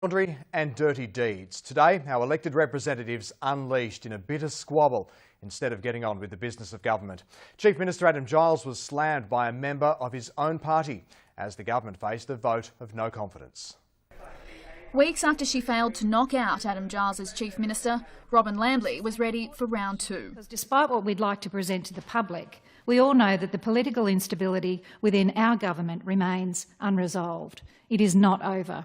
Laundry and dirty deeds. Today, our elected representatives unleashed in a bitter squabble instead of getting on with the business of government. Chief Minister Adam Giles was slammed by a member of his own party as the government faced a vote of no confidence. Weeks after she failed to knock out Adam Giles as Chief Minister, Robin Lambley was ready for round two. Despite what we'd like to present to the public, we all know that the political instability within our government remains unresolved. It is not over.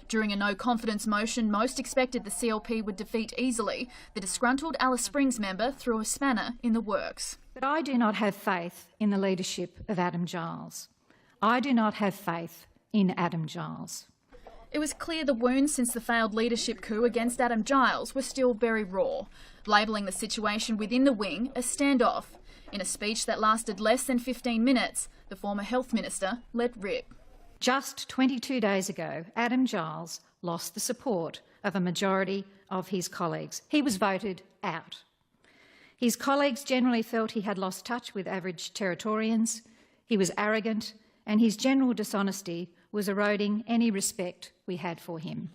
During a no-confidence motion most expected the CLP would defeat easily, the disgruntled Alice Springs member threw a spanner in the works. But I do not have faith in the leadership of Adam Giles. I do not have faith in Adam Giles. It was clear the wounds since the failed leadership coup against Adam Giles were still very raw, labelling the situation within the wing a standoff. In a speech that lasted less than 15 minutes, the former health minister let rip. Just 22 days ago, Adam Giles lost the support of a majority of his colleagues. He was voted out. His colleagues generally felt he had lost touch with average Territorians, he was arrogant, and his general dishonesty was eroding any respect we had for him.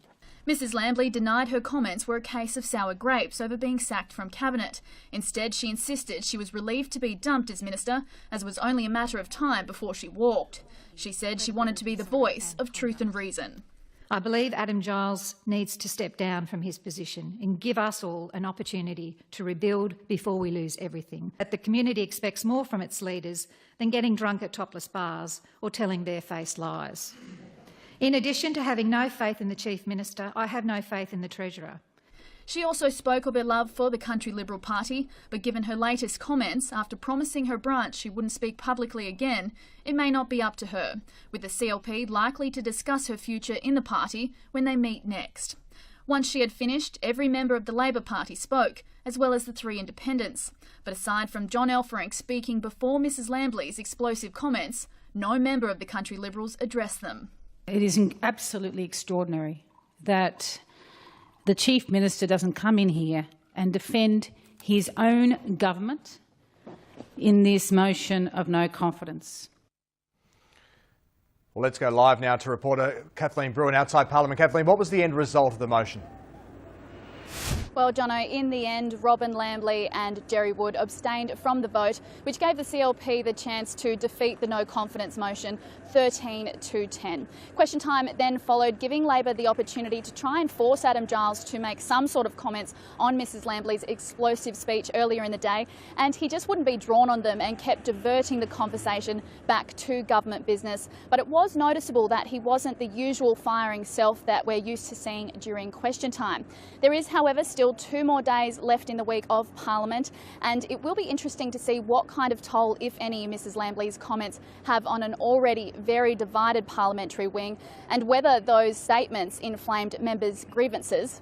Mrs Lambley denied her comments were a case of sour grapes over being sacked from Cabinet. Instead, she insisted she was relieved to be dumped as Minister, as it was only a matter of time before she walked. She said she wanted to be the voice of truth and reason. I believe Adam Giles needs to step down from his position and give us all an opportunity to rebuild before we lose everything. That the community expects more from its leaders than getting drunk at topless bars or telling barefaced lies. In addition to having no faith in the Chief Minister, I have no faith in the Treasurer. She also spoke of her love for the Country Liberal Party, but given her latest comments after promising her branch she wouldn't speak publicly again, it may not be up to her, with the CLP likely to discuss her future in the party when they meet next. Once she had finished, every member of the Labor Party spoke, as well as the three independents. But aside from John Elferink speaking before Mrs Lambley's explosive comments, no member of the Country Liberals addressed them. It is absolutely extraordinary that the Chief Minister doesn't come in here and defend his own government in this motion of no confidence. Well, let's go live now to reporter Kathleen Bruin outside Parliament. Kathleen, what was the end result of the motion? Well, Jono, in the end, Robin Lambley and Jerry Wood abstained from the vote, which gave the CLP the chance to defeat the no-confidence motion 13-10. Question time then followed, giving Labor the opportunity to try and force Adam Giles to make some sort of comments on Mrs Lambley's explosive speech earlier in the day, and he just wouldn't be drawn on them and kept diverting the conversation back to government business. But it was noticeable that he wasn't the usual firing self that we're used to seeing during question time. There is, however, still 2 more days left in the week of Parliament, and it will be interesting to see what kind of toll, if any, Mrs Lambley's comments have on an already very divided parliamentary wing, and whether those statements inflamed members' grievances.